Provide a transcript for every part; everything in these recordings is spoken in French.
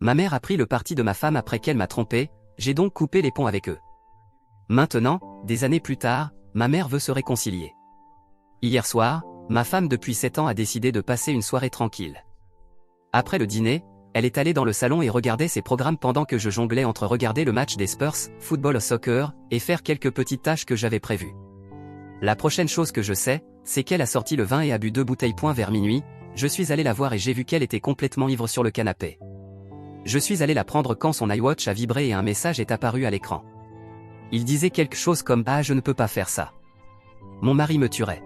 Ma mère a pris le parti de ma femme après qu'elle m'a trompé, j'ai donc coupé les ponts avec eux. Maintenant, des années plus tard, ma mère veut se réconcilier. Hier soir, ma femme depuis 7 ans a décidé de passer une soirée tranquille. Après le dîner, elle est allée dans le salon et regardait ses programmes pendant que je jonglais entre regarder le match des Spurs, football ou soccer, et faire quelques petites tâches que j'avais prévues. La prochaine chose que je sais, c'est qu'elle a sorti le vin et a bu 2 bouteilles vers minuit. Je suis allé la voir et j'ai vu qu'elle était complètement ivre sur le canapé. Je suis allé la prendre quand son iWatch a vibré et un message est apparu à l'écran. Il disait quelque chose comme « Ah, je ne peux pas faire ça. Mon mari me tuerait ».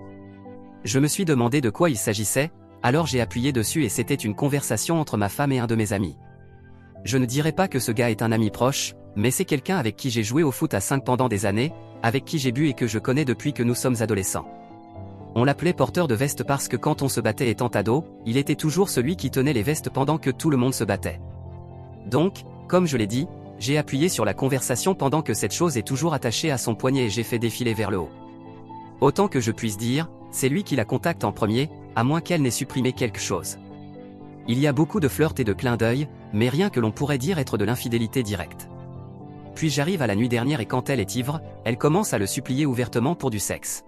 Je me suis demandé de quoi il s'agissait, alors j'ai appuyé dessus et c'était une conversation entre ma femme et un de mes amis. Je ne dirais pas que ce gars est un ami proche, mais c'est quelqu'un avec qui j'ai joué au foot à 5 pendant des années, avec qui j'ai bu et que je connais depuis que nous sommes adolescents. On l'appelait porteur de veste parce que quand on se battait étant ado, il était toujours celui qui tenait les vestes pendant que tout le monde se battait. Donc, comme je l'ai dit, j'ai appuyé sur la conversation pendant que cette chose est toujours attachée à son poignet et j'ai fait défiler vers le haut. Autant que je puisse dire, c'est lui qui la contacte en premier, à moins qu'elle n'ait supprimé quelque chose. Il y a beaucoup de flirts et de clins d'œil, mais rien que l'on pourrait dire être de l'infidélité directe. Puis j'arrive à la nuit dernière et quand elle est ivre, elle commence à le supplier ouvertement pour du sexe.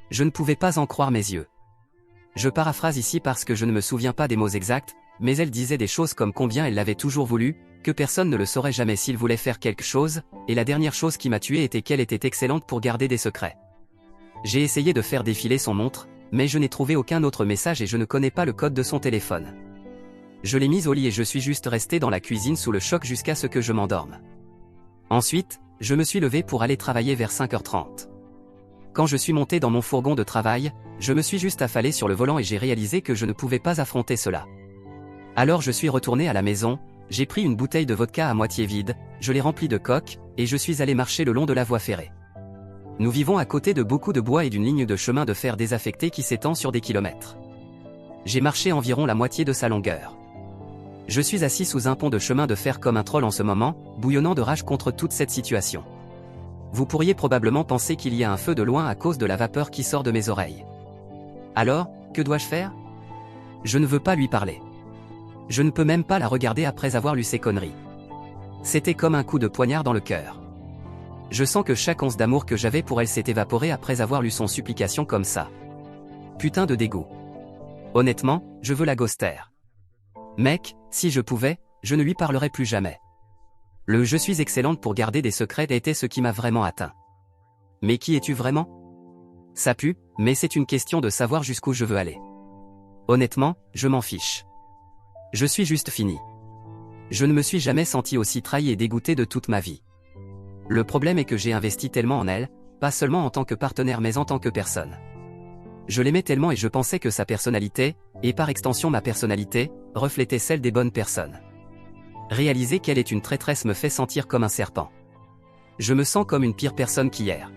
Je ne pouvais pas en croire mes yeux. Je paraphrase ici parce que je ne me souviens pas des mots exacts, mais elle disait des choses comme combien elle l'avait toujours voulu, que personne ne le saurait jamais s'il voulait faire quelque chose, et la dernière chose qui m'a tué était qu'elle était excellente pour garder des secrets. J'ai essayé de faire défiler son montre, mais je n'ai trouvé aucun autre message et je ne connais pas le code de son téléphone. Je l'ai mise au lit et je suis juste resté dans la cuisine sous le choc jusqu'à ce que je m'endorme. Ensuite, je me suis levé pour aller travailler vers 5h30. Quand je suis monté dans mon fourgon de travail, je me suis juste affalé sur le volant et j'ai réalisé que je ne pouvais pas affronter cela. Alors je suis retourné à la maison, j'ai pris une bouteille de vodka à moitié vide, je l'ai remplie de coke, et je suis allé marcher le long de la voie ferrée. Nous vivons à côté de beaucoup de bois et d'une ligne de chemin de fer désaffectée qui s'étend sur des kilomètres. J'ai marché environ la moitié de sa longueur. Je suis assis sous un pont de chemin de fer comme un troll en ce moment, bouillonnant de rage contre toute cette situation. Vous pourriez probablement penser qu'il y a un feu de loin à cause de la vapeur qui sort de mes oreilles. Alors, que dois-je faire? Je ne veux pas lui parler. Je ne peux même pas la regarder après avoir lu ses conneries. C'était comme un coup de poignard dans le cœur. Je sens que chaque once d'amour que j'avais pour elle s'est évaporée après avoir lu son supplication comme ça. Putain de dégoût. Honnêtement, je veux la ghoster. Mec, si je pouvais, je ne lui parlerais plus jamais. Le « je suis excellente pour garder des secrets » était ce qui m'a vraiment atteint. Mais qui es-tu vraiment? Ça pue, mais c'est une question de savoir jusqu'où je veux aller. Honnêtement, je m'en fiche. Je suis juste fini. Je ne me suis jamais senti aussi trahi et dégoûté de toute ma vie. Le problème est que j'ai investi tellement en elle, pas seulement en tant que partenaire mais en tant que personne. Je l'aimais tellement et je pensais que sa personnalité, et par extension ma personnalité, reflétait celle des bonnes personnes. Réaliser qu'elle est une traîtresse me fait sentir comme un serpent. Je me sens comme une pire personne qu'hier.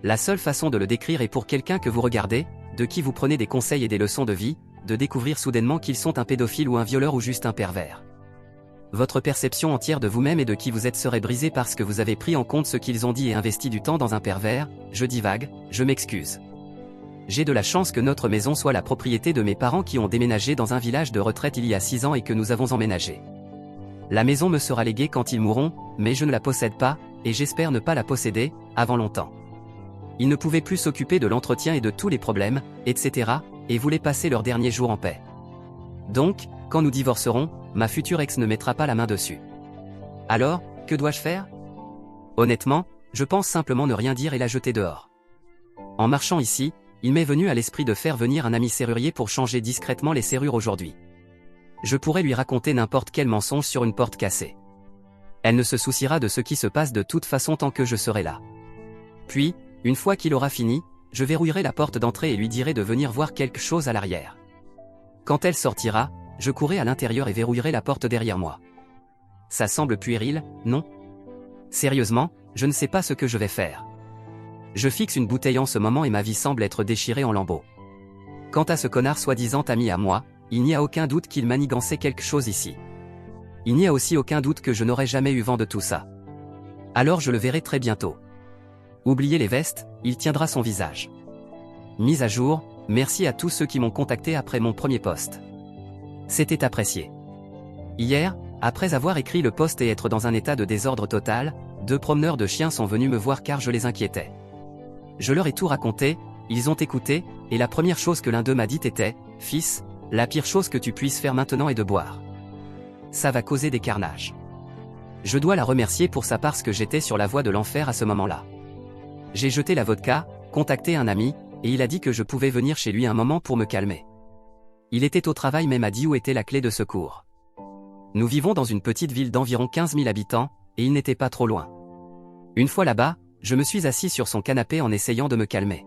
La seule façon de le décrire est pour quelqu'un que vous regardez, de qui vous prenez des conseils et des leçons de vie, de découvrir soudainement qu'ils sont un pédophile ou un violeur ou juste un pervers. Votre perception entière de vous-même et de qui vous êtes serait brisée parce que vous avez pris en compte ce qu'ils ont dit et investi du temps dans un pervers. Je divague, je m'excuse. J'ai de la chance que notre maison soit la propriété de mes parents qui ont déménagé dans un village de retraite il y a 6 ans et que nous avons emménagé. La maison me sera léguée quand ils mourront, mais je ne la possède pas, et j'espère ne pas la posséder, avant longtemps. Ils ne pouvaient plus s'occuper de l'entretien et de tous les problèmes, etc., et voulaient passer leurs derniers jours en paix. Donc, quand nous divorcerons, ma future ex ne mettra pas la main dessus. Alors, que dois-je faire? Honnêtement, je pense simplement ne rien dire et la jeter dehors. En marchant ici, il m'est venu à l'esprit de faire venir un ami serrurier pour changer discrètement les serrures aujourd'hui. Je pourrais lui raconter n'importe quel mensonge sur une porte cassée. Elle ne se souciera de ce qui se passe de toute façon tant que je serai là. Puis, une fois qu'il aura fini, je verrouillerai la porte d'entrée et lui dirai de venir voir quelque chose à l'arrière. Quand elle sortira, je courrai à l'intérieur et verrouillerai la porte derrière moi. Ça semble puéril, non? Sérieusement, je ne sais pas ce que je vais faire. Je fixe une bouteille en ce moment et ma vie semble être déchirée en lambeaux. Quant à ce connard soi-disant ami à moi, il n'y a aucun doute qu'il manigançait quelque chose ici. Il n'y a aussi aucun doute que je n'aurai jamais eu vent de tout ça. Alors je le verrai très bientôt. Oubliez les vestes, il tiendra son visage. Mise à jour, merci à tous ceux qui m'ont contacté après mon premier post. C'était apprécié. Hier, Après avoir écrit le post et être dans un état de désordre total, 2 promeneurs de chiens sont venus me voir car je les inquiétais. Je leur ai tout raconté, ils ont écouté, et la première chose que l'un d'eux m'a dit était « Fils, la pire chose que tu puisses faire maintenant est de boire. Ça va causer des carnages. » Je dois la remercier pour ça parce que j'étais sur la voie de l'enfer à ce moment-là. J'ai jeté la vodka, contacté un ami, et il a dit que je pouvais venir chez lui un moment pour me calmer. Il était au travail mais m'a dit où était la clé de secours. Nous vivons dans une petite ville d'environ 15 000 habitants, et il n'était pas trop loin. Une fois là-bas, je me suis assis sur son canapé en essayant de me calmer.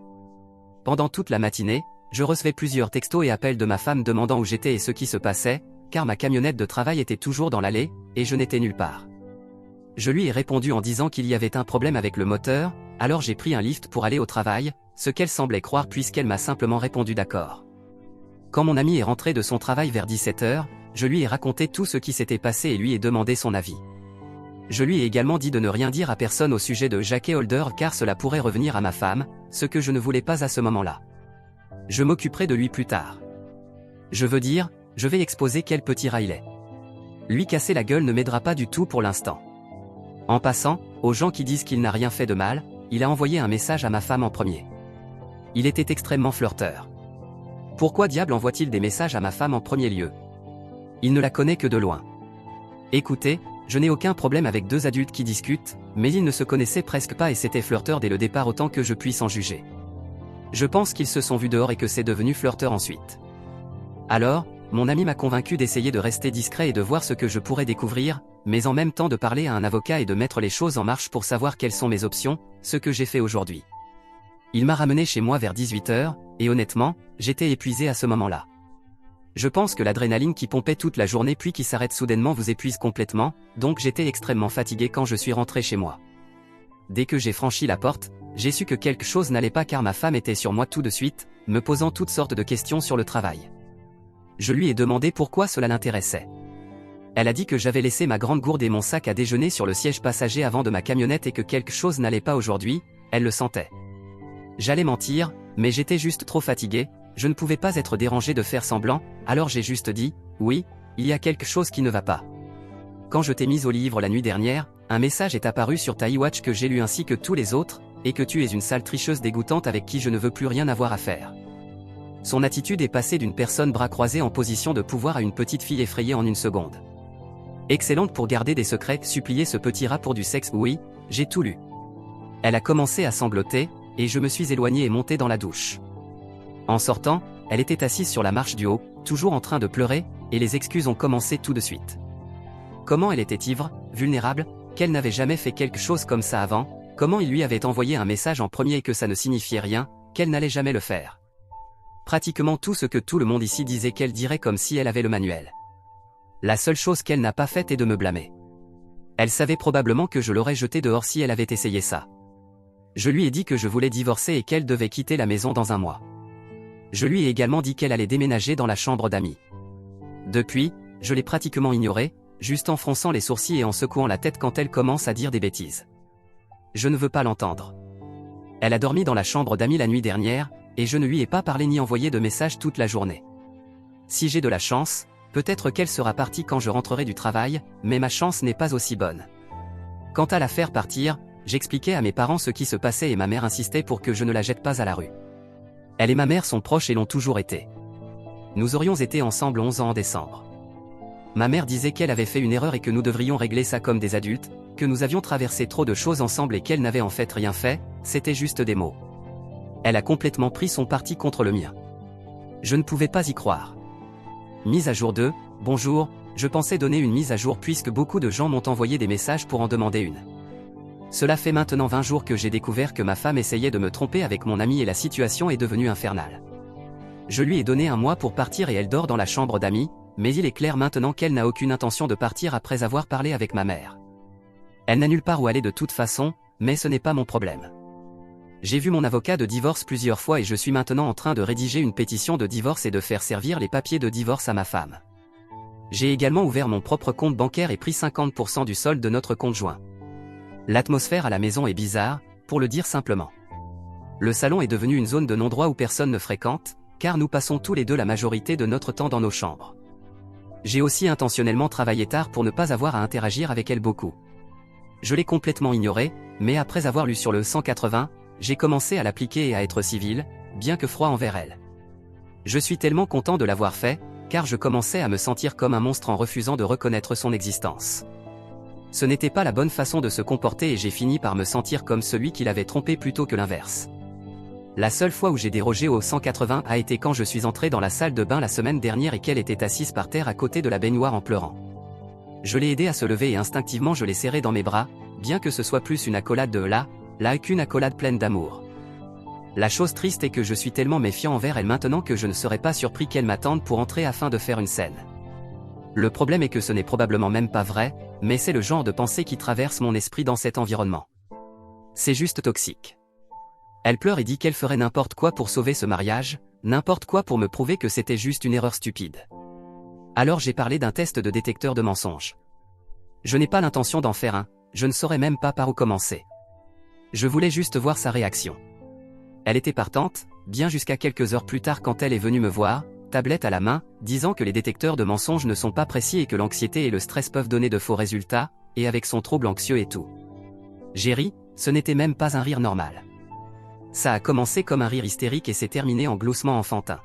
Pendant toute la matinée, je recevais plusieurs textos et appels de ma femme demandant où j'étais et ce qui se passait, car ma camionnette de travail était toujours dans l'allée, et je n'étais nulle part. Je lui ai répondu en disant qu'il y avait un problème avec le moteur, alors j'ai pris un lift pour aller au travail, ce qu'elle semblait croire puisqu'elle m'a simplement répondu d'accord. Quand mon ami est rentré de son travail vers 17 h, je lui ai raconté tout ce qui s'était passé et lui ai demandé son avis. Je lui ai également dit de ne rien dire à personne au sujet de Jackie Holder car cela pourrait revenir à ma femme, ce que je ne voulais pas à ce moment-là. Je m'occuperai de lui plus tard. Je veux dire, je vais exposer quel petit rat il est. Lui casser la gueule ne m'aidera pas du tout pour l'instant. En passant, aux gens qui disent qu'il n'a rien fait de mal, il a envoyé un message à ma femme en premier. Il était extrêmement flirteur. Pourquoi diable envoie-t-il des messages à ma femme en premier lieu? Il ne la connaît que de loin. Écoutez, je n'ai aucun problème avec 2 adultes qui discutent, mais ils ne se connaissaient presque pas et c'était flirteur dès le départ autant que je puisse en juger. Je pense qu'ils se sont vus dehors et que c'est devenu flirteur ensuite. Alors, mon ami m'a convaincu d'essayer de rester discret et de voir ce que je pourrais découvrir, mais en même temps de parler à un avocat et de mettre les choses en marche pour savoir quelles sont mes options, ce que j'ai fait aujourd'hui. Il m'a ramené chez moi vers 18 h, et honnêtement, j'étais épuisé à ce moment-là. Je pense que l'adrénaline qui pompait toute la journée puis qui s'arrête soudainement vous épuise complètement, donc j'étais extrêmement fatigué quand je suis rentré chez moi. Dès que j'ai franchi la porte, j'ai su que quelque chose n'allait pas car ma femme était sur moi tout de suite, me posant toutes sortes de questions sur le travail. Je lui ai demandé pourquoi cela l'intéressait. Elle a dit que j'avais laissé ma grande gourde et mon sac à déjeuner sur le siège passager avant de ma camionnette et que quelque chose n'allait pas aujourd'hui, elle le sentait. J'allais mentir, mais j'étais juste trop fatigué, je ne pouvais pas être dérangé de faire semblant, alors j'ai juste dit, oui, il y a quelque chose qui ne va pas. Quand je t'ai mis au livre la nuit dernière, un message est apparu sur ta iWatch que j'ai lu ainsi que tous les autres, et que tu es une sale tricheuse dégoûtante avec qui je ne veux plus rien avoir à faire. Son attitude est passée d'une personne bras croisés en position de pouvoir à une petite fille effrayée en une seconde. Excellente pour garder des secrets, supplier ce petit rat pour du sexe, oui, j'ai tout lu. Elle a commencé à sangloter, et je me suis éloigné et monté dans la douche. En sortant, elle était assise sur la marche du haut, toujours en train de pleurer, et les excuses ont commencé tout de suite. Comment elle était ivre, vulnérable, qu'elle n'avait jamais fait quelque chose comme ça avant, comment il lui avait envoyé un message en premier et que ça ne signifiait rien, qu'elle n'allait jamais le faire. Pratiquement tout ce que tout le monde ici disait qu'elle dirait comme si elle avait le manuel. La seule chose qu'elle n'a pas faite est de me blâmer. Elle savait probablement que je l'aurais jetée dehors si elle avait essayé ça. Je lui ai dit que je voulais divorcer et qu'elle devait quitter la maison dans un mois. Je lui ai également dit qu'elle allait déménager dans la chambre d'amis. Depuis, je l'ai pratiquement ignorée, juste en fronçant les sourcils et en secouant la tête quand elle commence à dire des bêtises. Je ne veux pas l'entendre. Elle a dormi dans la chambre d'amis la nuit dernière, et je ne lui ai pas parlé ni envoyé de message toute la journée. Si j'ai de la chance, peut-être qu'elle sera partie quand je rentrerai du travail, mais ma chance n'est pas aussi bonne. Quant à la faire partir, j'expliquais à mes parents ce qui se passait et ma mère insistait pour que je ne la jette pas à la rue. Elle et ma mère sont proches et l'ont toujours été. Nous aurions été ensemble 11 ans en décembre. Ma mère disait qu'elle avait fait une erreur et que nous devrions régler ça comme des adultes, que nous avions traversé trop de choses ensemble et qu'elle n'avait en fait rien fait, c'était juste des mots. Elle a complètement pris son parti contre le mien. Je ne pouvais pas y croire. Mise à jour 2, bonjour, je pensais donner une mise à jour puisque beaucoup de gens m'ont envoyé des messages pour en demander une. Cela fait maintenant 20 jours que j'ai découvert que ma femme essayait de me tromper avec mon ami et la situation est devenue infernale. Je lui ai donné un mois pour partir et elle dort dans la chambre d'amis, mais il est clair maintenant qu'elle n'a aucune intention de partir après avoir parlé avec ma mère. Elle n'a nulle part où aller de toute façon, mais ce n'est pas mon problème. J'ai vu mon avocat de divorce plusieurs fois et je suis maintenant en train de rédiger une pétition de divorce et de faire servir les papiers de divorce à ma femme. J'ai également ouvert mon propre compte bancaire et pris 50% du solde de notre compte joint. L'atmosphère à la maison est bizarre, pour le dire simplement. Le salon est devenu une zone de non-droit où personne ne fréquente, car nous passons tous les deux la majorité de notre temps dans nos chambres. J'ai aussi intentionnellement travaillé tard pour ne pas avoir à interagir avec elle beaucoup. Je l'ai complètement ignorée, mais après avoir lu sur le 180, j'ai commencé à l'appliquer et à être civil, bien que froid envers elle. Je suis tellement content de l'avoir fait, car je commençais à me sentir comme un monstre en refusant de reconnaître son existence. Ce n'était pas la bonne façon de se comporter et j'ai fini par me sentir comme celui qui l'avait trompé plutôt que l'inverse. La seule fois où j'ai dérogé au 180 a été quand je suis entré dans la salle de bain la semaine dernière et qu'elle était assise par terre à côté de la baignoire en pleurant. Je l'ai aidée à se lever et instinctivement je l'ai serrée dans mes bras, bien que ce soit plus une accolade de là qu'une accolade pleine d'amour. La chose triste est que je suis tellement méfiant envers elle maintenant que je ne serais pas surpris qu'elle m'attende pour entrer afin de faire une scène. Le problème est que ce n'est probablement même pas vrai, mais c'est le genre de pensée qui traverse mon esprit dans cet environnement. C'est juste toxique. Elle pleure et dit qu'elle ferait n'importe quoi pour sauver ce mariage, n'importe quoi pour me prouver que c'était juste une erreur stupide. Alors j'ai parlé d'un test de détecteur de mensonges. Je n'ai pas l'intention d'en faire un, je ne saurais même pas par où commencer. Je voulais juste voir sa réaction. Elle était partante, bien jusqu'à quelques heures plus tard quand elle est venue me voir, tablette à la main, disant que les détecteurs de mensonges ne sont pas précis et que l'anxiété et le stress peuvent donner de faux résultats, et avec son trouble anxieux et tout. J'ai ri, ce n'était même pas un rire normal. Ça a commencé comme un rire hystérique et s'est terminé en gloussement enfantin.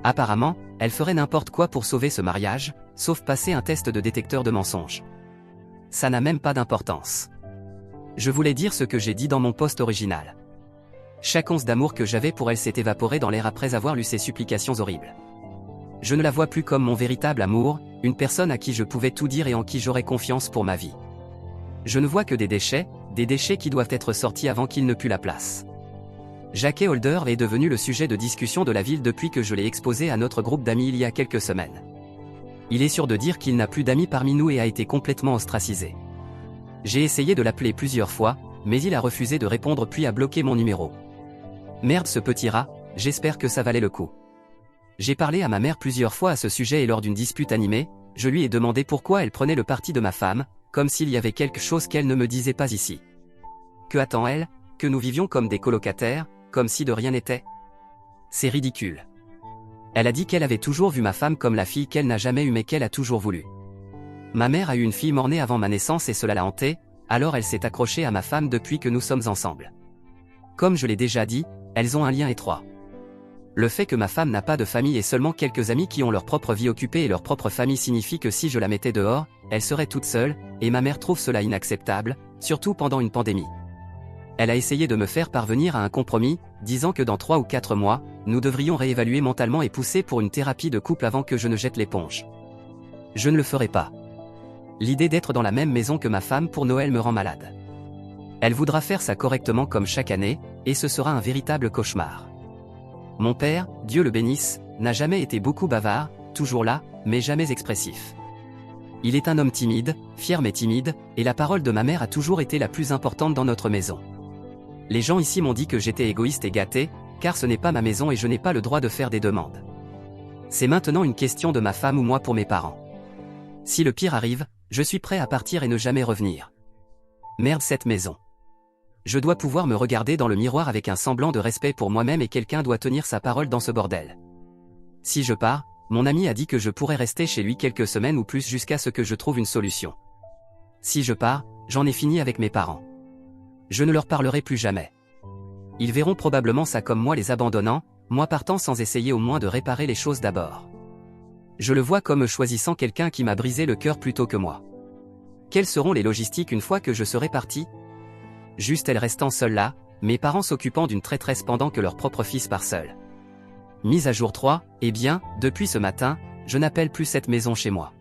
Apparemment, elle ferait n'importe quoi pour sauver ce mariage, sauf passer un test de détecteur de mensonges. Ça n'a même pas d'importance. Je voulais dire ce que j'ai dit dans mon post original. Chaque once d'amour que j'avais pour elle s'est évaporé dans l'air après avoir lu ses supplications horribles. Je ne la vois plus comme mon véritable amour, une personne à qui je pouvais tout dire et en qui j'aurais confiance pour ma vie. Je ne vois que des déchets qui doivent être sortis avant qu'il ne pût la place. Jackie Holder est devenu le sujet de discussion de la ville depuis que je l'ai exposé à notre groupe d'amis il y a quelques semaines. Il est sûr de dire qu'il n'a plus d'amis parmi nous et a été complètement ostracisé. J'ai essayé de l'appeler plusieurs fois, mais il a refusé de répondre puis a bloqué mon numéro. Merde ce petit rat, j'espère que ça valait le coup. J'ai parlé à ma mère plusieurs fois à ce sujet et lors d'une dispute animée, je lui ai demandé pourquoi elle prenait le parti de ma femme, comme s'il y avait quelque chose qu'elle ne me disait pas ici. Que attend elle, que nous vivions comme des colocataires, comme si de rien n'était? C'est ridicule. Elle a dit qu'elle avait toujours vu ma femme comme la fille qu'elle n'a jamais eue mais qu'elle a toujours voulu. Ma mère a eu une fille mort-née avant ma naissance et cela l'a hantée, alors elle s'est accrochée à ma femme depuis que nous sommes ensemble. Comme je l'ai déjà dit, elles ont un lien étroit. Le fait que ma femme n'a pas de famille et seulement quelques amis qui ont leur propre vie occupée et leur propre famille signifie que si je la mettais dehors, elle serait toute seule, et ma mère trouve cela inacceptable, surtout pendant une pandémie. Elle a essayé de me faire parvenir à un compromis, disant que dans 3 ou 4 mois, nous devrions réévaluer mentalement et pousser pour une thérapie de couple avant que je ne jette l'éponge. Je ne le ferai pas. L'idée d'être dans la même maison que ma femme pour Noël me rend malade. Elle voudra faire ça correctement comme chaque année, et ce sera un véritable cauchemar. Mon père, Dieu le bénisse, n'a jamais été beaucoup bavard, toujours là, mais jamais expressif. Il est un homme timide, fier mais timide, et la parole de ma mère a toujours été la plus importante dans notre maison. Les gens ici m'ont dit que j'étais égoïste et gâté, car ce n'est pas ma maison et je n'ai pas le droit de faire des demandes. C'est maintenant une question de ma femme ou moi pour mes parents. Si le pire arrive, je suis prêt à partir et ne jamais revenir. Merde cette maison. Je dois pouvoir me regarder dans le miroir avec un semblant de respect pour moi-même et quelqu'un doit tenir sa parole dans ce bordel. Si je pars, mon ami a dit que je pourrais rester chez lui quelques semaines ou plus jusqu'à ce que je trouve une solution. Si je pars, j'en ai fini avec mes parents. Je ne leur parlerai plus jamais. Ils verront probablement ça comme moi les abandonnant, moi partant sans essayer au moins de réparer les choses d'abord. Je le vois comme choisissant quelqu'un qui m'a brisé le cœur plutôt que moi. Quelles seront les logistiques une fois que je serai parti? Juste elle restant seule là, mes parents s'occupant d'une traîtresse pendant que leur propre fils part seul. Mise à jour 3, eh bien, depuis ce matin, je n'appelle plus cette maison chez moi.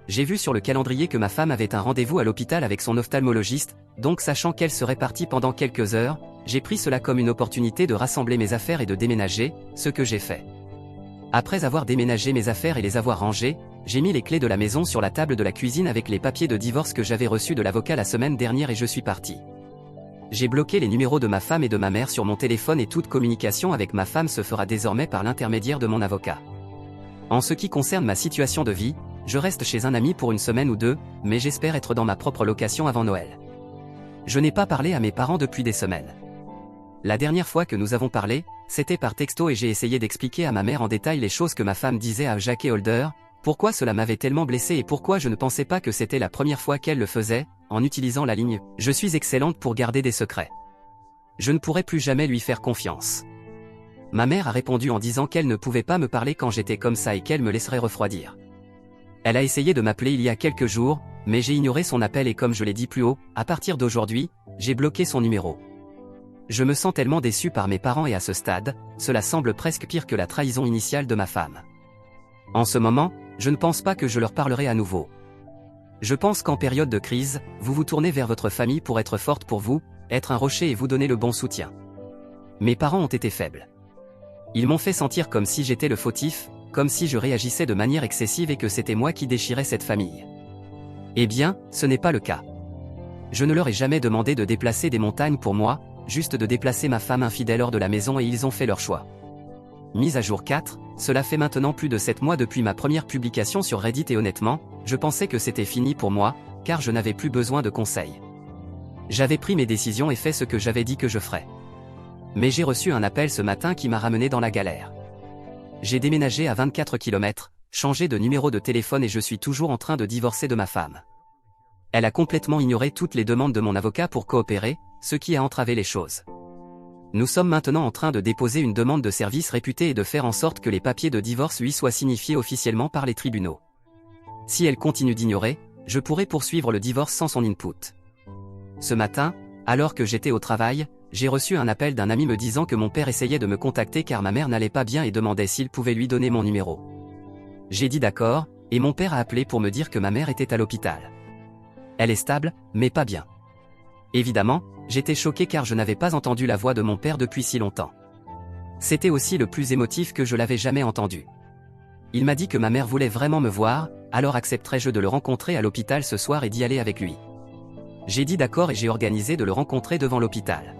J'ai vu sur le calendrier que ma femme avait un rendez-vous à l'hôpital avec son ophtalmologiste, donc sachant qu'elle serait partie pendant quelques heures, j'ai pris cela comme une opportunité de rassembler mes affaires et de déménager, ce que j'ai fait. Après avoir déménagé mes affaires et les avoir rangées, j'ai mis les clés de la maison sur la table de la cuisine avec les papiers de divorce que j'avais reçus de l'avocat la semaine dernière et je suis parti. J'ai bloqué les numéros de ma femme et de ma mère sur mon téléphone et toute communication avec ma femme se fera désormais par l'intermédiaire de mon avocat. En ce qui concerne ma situation de vie, je reste chez un ami pour une semaine ou 2, mais j'espère être dans ma propre location avant Noël. Je n'ai pas parlé à mes parents depuis des semaines. La dernière fois que nous avons parlé, c'était par texto et j'ai essayé d'expliquer à ma mère en détail les choses que ma femme disait à Jackie Holder, Pourquoi cela m'avait tellement blessé et pourquoi je ne pensais pas que c'était la première fois qu'elle le faisait, en utilisant la ligne « Je suis excellente pour garder des secrets. Je ne pourrai plus jamais lui faire confiance ». Ma mère a répondu en disant qu'elle ne pouvait pas me parler quand j'étais comme ça et qu'elle me laisserait refroidir. Elle a essayé de m'appeler il y a quelques jours, mais j'ai ignoré son appel et comme je l'ai dit plus haut, à partir d'aujourd'hui, j'ai bloqué son numéro. Je me sens tellement déçu par mes parents et à ce stade, cela semble presque pire que la trahison initiale de ma femme. En ce moment, je ne pense pas que je leur parlerai à nouveau. Je pense qu'en période de crise, vous vous tournez vers votre famille pour être forte pour vous, être un rocher et vous donner le bon soutien. Mes parents ont été faibles. Ils m'ont fait sentir comme si j'étais le fautif, comme si je réagissais de manière excessive et que c'était moi qui déchirais cette famille. Eh bien, ce n'est pas le cas. Je ne leur ai jamais demandé de déplacer des montagnes pour moi, juste de déplacer ma femme infidèle hors de la maison et ils ont fait leur choix. Mise à jour 4, cela fait maintenant plus de 7 mois depuis ma première publication sur Reddit et honnêtement, je pensais que c'était fini pour moi, car je n'avais plus besoin de conseils. J'avais pris mes décisions et fait ce que j'avais dit que je ferais. Mais j'ai reçu un appel ce matin qui m'a ramené dans la galère. J'ai déménagé à 24 km, changé de numéro de téléphone et je suis toujours en train de divorcer de ma femme. Elle a complètement ignoré toutes les demandes de mon avocat pour coopérer, ce qui a entravé les choses. Nous sommes maintenant en train de déposer une demande de service réputé et de faire en sorte que les papiers de divorce lui soient signifiés officiellement par les tribunaux. Si elle continue d'ignorer, je pourrai poursuivre le divorce sans son input. Ce matin, alors que j'étais au travail, j'ai reçu un appel d'un ami me disant que mon père essayait de me contacter car ma mère n'allait pas bien et demandait s'il pouvait lui donner mon numéro. J'ai dit d'accord, et mon père a appelé pour me dire que ma mère était à l'hôpital. Elle est stable, mais pas bien. Évidemment, j'étais choqué car je n'avais pas entendu la voix de mon père depuis si longtemps. C'était aussi le plus émotif que je l'avais jamais entendu. Il m'a dit que ma mère voulait vraiment me voir, alors accepterais-je de le rencontrer à l'hôpital ce soir et d'y aller avec lui. J'ai dit d'accord et j'ai organisé de le rencontrer devant l'hôpital.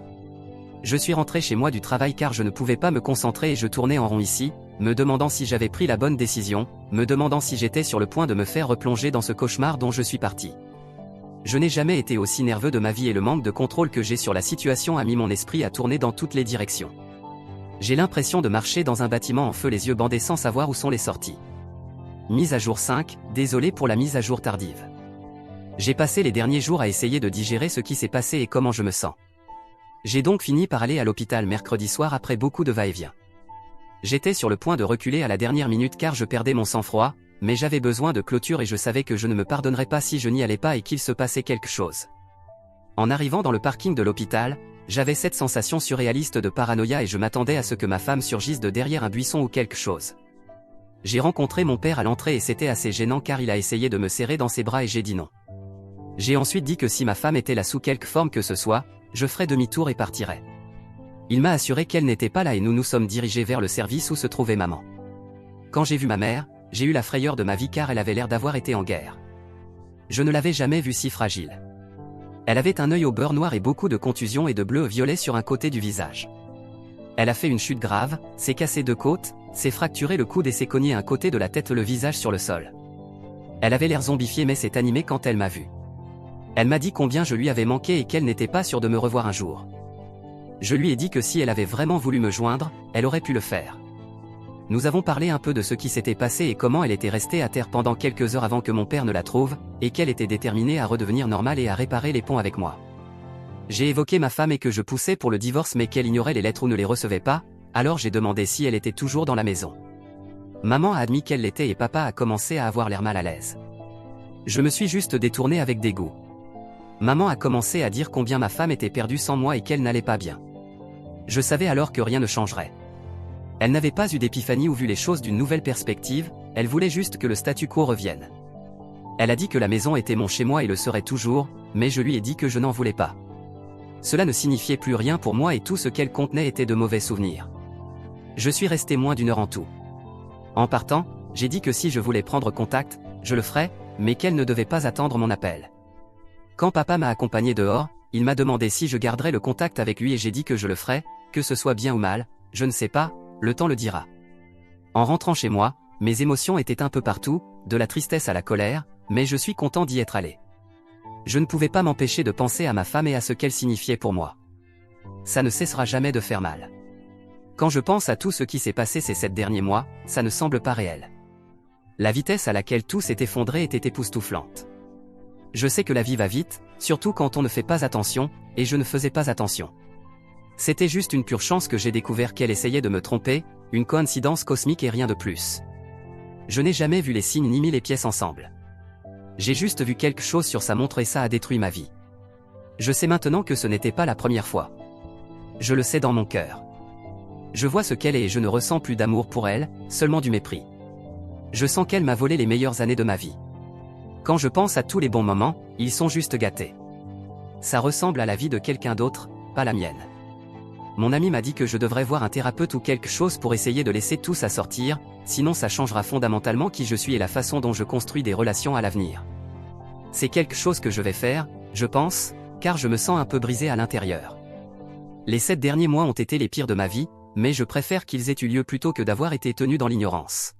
Je suis rentré chez moi du travail car je ne pouvais pas me concentrer et je tournais en rond ici, me demandant si j'avais pris la bonne décision, me demandant si j'étais sur le point de me faire replonger dans ce cauchemar dont je suis parti. Je n'ai jamais été aussi nerveux de ma vie et le manque de contrôle que j'ai sur la situation a mis mon esprit à tourner dans toutes les directions. J'ai l'impression de marcher dans un bâtiment en feu les yeux bandés sans savoir où sont les sorties. Mise à jour 5, désolé pour la mise à jour tardive. J'ai passé les derniers jours à essayer de digérer ce qui s'est passé et comment je me sens. J'ai donc fini par aller à l'hôpital mercredi soir après beaucoup de va-et-vient. J'étais sur le point de reculer à la dernière minute car je perdais mon sang-froid, mais j'avais besoin de clôture et je savais que je ne me pardonnerais pas si je n'y allais pas et qu'il se passait quelque chose. En arrivant dans le parking de l'hôpital, j'avais cette sensation surréaliste de paranoïa et je m'attendais à ce que ma femme surgisse de derrière un buisson ou quelque chose. J'ai rencontré mon père à l'entrée et c'était assez gênant car il a essayé de me serrer dans ses bras et j'ai dit non. J'ai ensuite dit que si ma femme était là sous quelque forme que ce soit, je ferais demi-tour et partirais. Il m'a assuré qu'elle n'était pas là et nous nous sommes dirigés vers le service où se trouvait maman. Quand j'ai vu ma mère, j'ai eu la frayeur de ma vie car elle avait l'air d'avoir été en guerre. Je ne l'avais jamais vue si fragile. Elle avait un œil au beurre noir et beaucoup de contusions et de bleu-violet sur un côté du visage. Elle a fait une chute grave, s'est cassé 2 côtes, s'est fracturé le coude et s'est cogné un côté de la tête le visage sur le sol. Elle avait l'air zombifiée mais s'est animée quand elle m'a vu. Elle m'a dit combien je lui avais manqué et qu'elle n'était pas sûre de me revoir un jour. Je lui ai dit que si elle avait vraiment voulu me joindre, elle aurait pu le faire. Nous avons parlé un peu de ce qui s'était passé et comment elle était restée à terre pendant quelques heures avant que mon père ne la trouve, et qu'elle était déterminée à redevenir normale et à réparer les ponts avec moi. J'ai évoqué ma femme et que je poussais pour le divorce mais qu'elle ignorait les lettres ou ne les recevait pas, alors j'ai demandé si elle était toujours dans la maison. Maman a admis qu'elle l'était et papa a commencé à avoir l'air mal à l'aise. Je me suis juste détourné avec dégoût. Maman a commencé à dire combien ma femme était perdue sans moi et qu'elle n'allait pas bien. Je savais alors que rien ne changerait. Elle n'avait pas eu d'épiphanie ou vu les choses d'une nouvelle perspective, elle voulait juste que le statu quo revienne. Elle a dit que la maison était mon chez-moi et le serait toujours, mais je lui ai dit que je n'en voulais pas. Cela ne signifiait plus rien pour moi et tout ce qu'elle contenait était de mauvais souvenirs. Je suis resté moins d'1 heure en tout. En partant, j'ai dit que si je voulais prendre contact, je le ferais, mais qu'elle ne devait pas attendre mon appel. Quand papa m'a accompagné dehors, il m'a demandé si je garderais le contact avec lui et j'ai dit que je le ferais, que ce soit bien ou mal, je ne sais pas, le temps le dira. En rentrant chez moi, mes émotions étaient un peu partout, de la tristesse à la colère, mais je suis content d'y être allé. Je ne pouvais pas m'empêcher de penser à ma femme et à ce qu'elle signifiait pour moi. Ça ne cessera jamais de faire mal. Quand je pense à tout ce qui s'est passé ces 7 derniers mois, ça ne semble pas réel. La vitesse à laquelle tout s'est effondré était époustouflante. Je sais que la vie va vite, surtout quand on ne fait pas attention, et je ne faisais pas attention. C'était juste une pure chance que j'ai découvert qu'elle essayait de me tromper, une coïncidence cosmique et rien de plus. Je n'ai jamais vu les signes ni mis les pièces ensemble. J'ai juste vu quelque chose sur sa montre et ça a détruit ma vie. Je sais maintenant que ce n'était pas la première fois. Je le sais dans mon cœur. Je vois ce qu'elle est et je ne ressens plus d'amour pour elle, seulement du mépris. Je sens qu'elle m'a volé les meilleures années de ma vie. Quand je pense à tous les bons moments, ils sont juste gâtés. Ça ressemble à la vie de quelqu'un d'autre, pas la mienne. Mon ami m'a dit que je devrais voir un thérapeute ou quelque chose pour essayer de laisser tout ça sortir, sinon ça changera fondamentalement qui je suis et la façon dont je construis des relations à l'avenir. C'est quelque chose que je vais faire, je pense, car je me sens un peu brisé à l'intérieur. Les 7 derniers mois ont été les pires de ma vie, mais je préfère qu'ils aient eu lieu plutôt que d'avoir été tenu dans l'ignorance.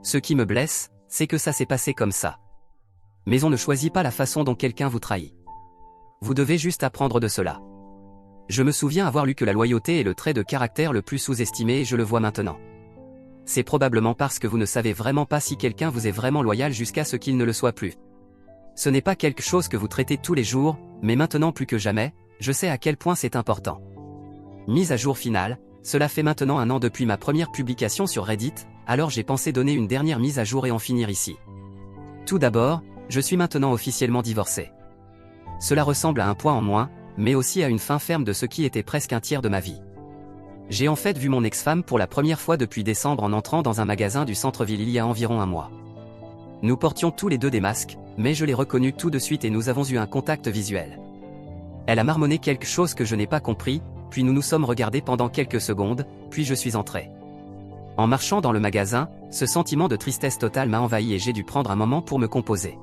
Ce qui me blesse, c'est que ça s'est passé comme ça. Mais on ne choisit pas la façon dont quelqu'un vous trahit. Vous devez juste apprendre de cela. Je me souviens avoir lu que la loyauté est le trait de caractère le plus sous-estimé et je le vois maintenant. C'est probablement parce que vous ne savez vraiment pas si quelqu'un vous est vraiment loyal jusqu'à ce qu'il ne le soit plus. Ce n'est pas quelque chose que vous traitez tous les jours, mais maintenant plus que jamais, je sais à quel point c'est important. Mise à jour finale, cela fait maintenant 1 an depuis ma première publication sur Reddit, alors j'ai pensé donner une dernière mise à jour et en finir ici. Tout d'abord, je suis maintenant officiellement divorcé. Cela ressemble à un point en moins, mais aussi à une fin ferme de ce qui était presque un tiers de ma vie. J'ai en fait vu mon ex-femme pour la première fois depuis décembre en entrant dans un magasin du centre-ville il y a environ 1 mois. Nous portions tous les deux des masques, mais je l'ai reconnue tout de suite et nous avons eu un contact visuel. Elle a marmonné quelque chose que je n'ai pas compris, puis nous nous sommes regardés pendant quelques secondes, puis je suis entré. En marchant dans le magasin, ce sentiment de tristesse totale m'a envahi et j'ai dû prendre un moment pour me composer.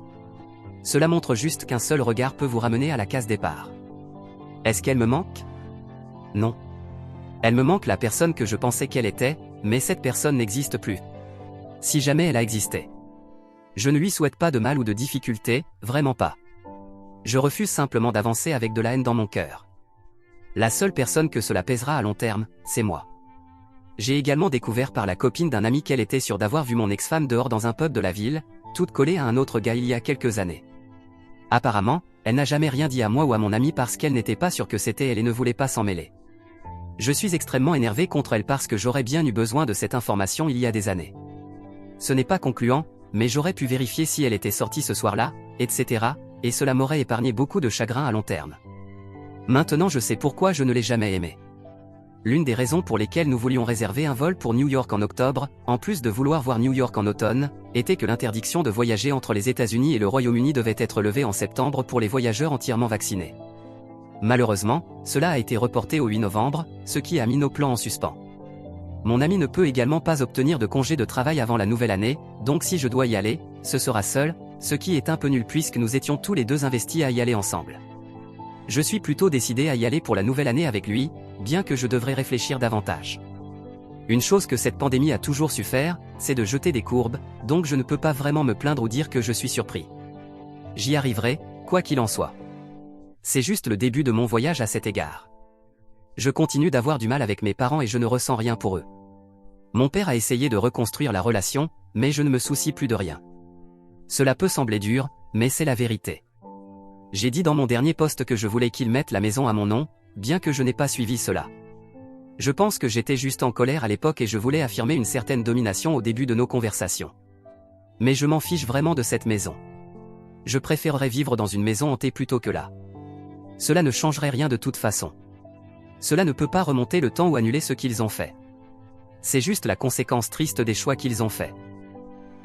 Cela montre juste qu'un seul regard peut vous ramener à la case départ. Est-ce qu'elle me manque? Non. Elle me manque la personne que je pensais qu'elle était, mais cette personne n'existe plus. Si jamais elle a existé. Je ne lui souhaite pas de mal ou de difficulté, vraiment pas. Je refuse simplement d'avancer avec de la haine dans mon cœur. La seule personne que cela pèsera à long terme, c'est moi. J'ai également découvert par la copine d'un ami qu'elle était sûre d'avoir vu mon ex-femme dehors dans un pub de la ville, toute collée à un autre gars il y a quelques années. Apparemment, elle n'a jamais rien dit à moi ou à mon ami parce qu'elle n'était pas sûre que c'était elle et ne voulait pas s'en mêler. Je suis extrêmement énervé contre elle parce que j'aurais bien eu besoin de cette information il y a des années. Ce n'est pas concluant, mais j'aurais pu vérifier si elle était sortie ce soir-là, etc., et cela m'aurait épargné beaucoup de chagrin à long terme. Maintenant je sais pourquoi je ne l'ai jamais aimée. L'une des raisons pour lesquelles nous voulions réserver un vol pour New York en octobre, en plus de vouloir voir New York en automne, était que l'interdiction de voyager entre les États-Unis et le Royaume-Uni devait être levée en septembre pour les voyageurs entièrement vaccinés. Malheureusement, cela a été reporté au 8 novembre, ce qui a mis nos plans en suspens. Mon ami ne peut également pas obtenir de congé de travail avant la nouvelle année, donc si je dois y aller, ce sera seul, ce qui est un peu nul puisque nous étions tous les deux investis à y aller ensemble. Je suis plutôt décidé à y aller pour la nouvelle année avec lui, bien que je devrais réfléchir davantage. Une chose que cette pandémie a toujours su faire, c'est de jeter des courbes, donc je ne peux pas vraiment me plaindre ou dire que je suis surpris. J'y arriverai, quoi qu'il en soit. C'est juste le début de mon voyage à cet égard. Je continue d'avoir du mal avec mes parents et je ne ressens rien pour eux. Mon père a essayé de reconstruire la relation, mais je ne me soucie plus de rien. Cela peut sembler dur, mais c'est la vérité. J'ai dit dans mon dernier post que je voulais qu'ils mettent la maison à mon nom, bien que je n'ai pas suivi cela. Je pense que j'étais juste en colère à l'époque et je voulais affirmer une certaine domination au début de nos conversations. Mais je m'en fiche vraiment de cette maison. Je préférerais vivre dans une maison hantée plutôt que là. Cela ne changerait rien de toute façon. Cela ne peut pas remonter le temps ou annuler ce qu'ils ont fait. C'est juste la conséquence triste des choix qu'ils ont faits.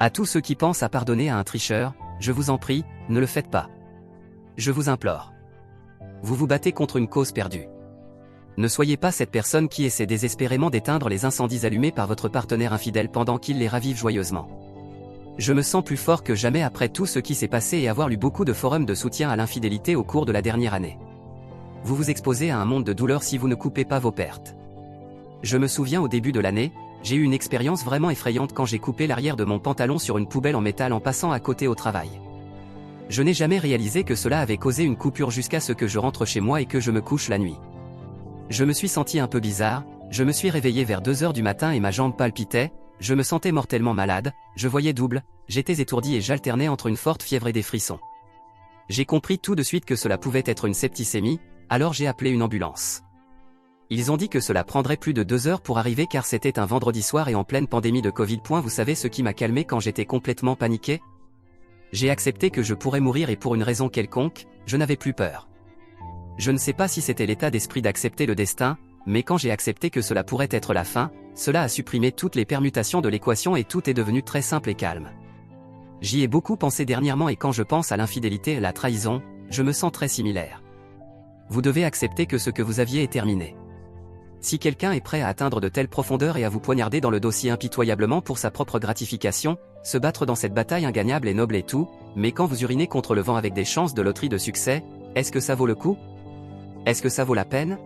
À tous ceux qui pensent à pardonner à un tricheur, je vous en prie, ne le faites pas. Je vous implore. Vous vous battez contre une cause perdue. Ne soyez pas cette personne qui essaie désespérément d'éteindre les incendies allumés par votre partenaire infidèle pendant qu'il les ravive joyeusement. Je me sens plus fort que jamais après tout ce qui s'est passé et avoir lu beaucoup de forums de soutien à l'infidélité au cours de la dernière année. Vous vous exposez à un monde de douleur si vous ne coupez pas vos pertes. Je me souviens au début de l'année, j'ai eu une expérience vraiment effrayante quand j'ai coupé l'arrière de mon pantalon sur une poubelle en métal en passant à côté au travail. Je n'ai jamais réalisé que cela avait causé une coupure jusqu'à ce que je rentre chez moi et que je me couche la nuit. Je me suis senti un peu bizarre, je me suis réveillé vers 2 heures du matin et ma jambe palpitait, je me sentais mortellement malade, je voyais double, j'étais étourdi et j'alternais entre une forte fièvre et des frissons. J'ai compris tout de suite que cela pouvait être une septicémie, alors j'ai appelé une ambulance. Ils ont dit que cela prendrait plus de 2 heures pour arriver car c'était un vendredi soir et en pleine pandémie de Covid. Vous savez ce qui m'a calmé quand j'étais complètement paniqué? J'ai accepté que je pourrais mourir et pour une raison quelconque, je n'avais plus peur. Je ne sais pas si c'était l'état d'esprit d'accepter le destin, mais quand j'ai accepté que cela pourrait être la fin, cela a supprimé toutes les permutations de l'équation et tout est devenu très simple et calme. J'y ai beaucoup pensé dernièrement et quand je pense à l'infidélité et à la trahison, je me sens très similaire. Vous devez accepter que ce que vous aviez est terminé. Si quelqu'un est prêt à atteindre de telles profondeurs et à vous poignarder dans le dossier impitoyablement pour sa propre gratification, se battre dans cette bataille ingagnable et noble et tout, mais quand vous urinez contre le vent avec des chances de loterie de succès, est-ce que ça vaut le coup? Est-ce que ça vaut la peine?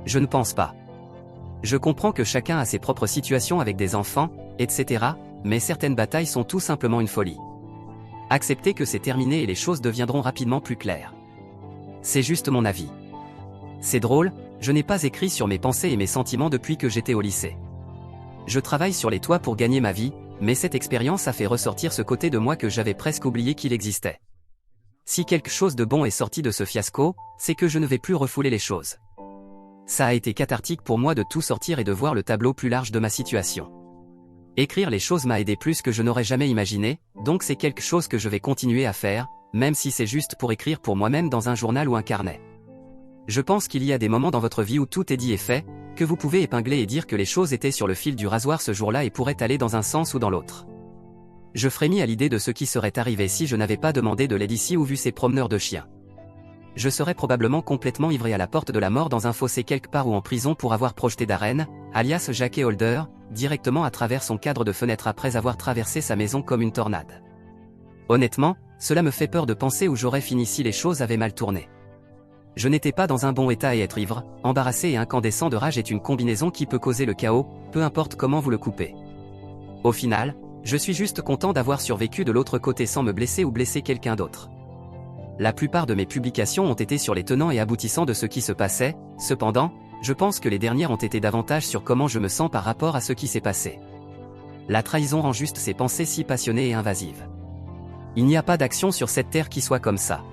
Je ne pense pas. Je comprends que chacun a ses propres situations avec des enfants, etc., mais certaines batailles sont tout simplement une folie. Acceptez que c'est terminé et les choses deviendront rapidement plus claires. C'est juste mon avis. C'est drôle, je n'ai pas écrit sur mes pensées et mes sentiments depuis que j'étais au lycée. Je travaille sur les toits pour gagner ma vie, mais cette expérience a fait ressortir ce côté de moi que j'avais presque oublié qu'il existait. Si quelque chose de bon est sorti de ce fiasco, c'est que je ne vais plus refouler les choses. Ça a été cathartique pour moi de tout sortir et de voir le tableau plus large de ma situation. Écrire les choses m'a aidé plus que je n'aurais jamais imaginé, donc c'est quelque chose que je vais continuer à faire, même si c'est juste pour écrire pour moi-même dans un journal ou un carnet. Je pense qu'il y a des moments dans votre vie où tout est dit et fait, que vous pouvez épingler et dire que les choses étaient sur le fil du rasoir ce jour-là et pourraient aller dans un sens ou dans l'autre. Je frémis à l'idée de ce qui serait arrivé si je n'avais pas demandé de l'aide ici ou vu ces promeneurs de chiens. Je serais probablement complètement ivré à la porte de la mort dans un fossé quelque part ou en prison pour avoir projeté Darren, alias Jackie Holder, directement à travers son cadre de fenêtre après avoir traversé sa maison comme une tornade. Honnêtement, cela me fait peur de penser où j'aurais fini si les choses avaient mal tourné. Je n'étais pas dans un bon état et être ivre, embarrassé et incandescent de rage est une combinaison qui peut causer le chaos, peu importe comment vous le coupez. Au final, je suis juste content d'avoir survécu de l'autre côté sans me blesser ou blesser quelqu'un d'autre. La plupart de mes publications ont été sur les tenants et aboutissants de ce qui se passait, cependant, je pense que les dernières ont été davantage sur comment je me sens par rapport à ce qui s'est passé. La trahison rend juste ces pensées si passionnées et invasives. Il n'y a pas d'action sur cette terre qui soit comme ça.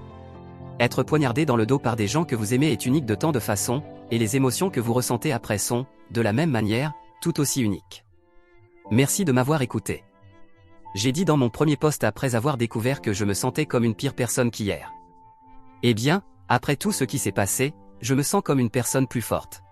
Être poignardé dans le dos par des gens que vous aimez est unique de tant de façons, et les émotions que vous ressentez après sont, de la même manière, tout aussi uniques. Merci de m'avoir écouté. J'ai dit dans mon premier post après avoir découvert que je me sentais comme une pire personne qu'hier. Eh bien, après tout ce qui s'est passé, je me sens comme une personne plus forte.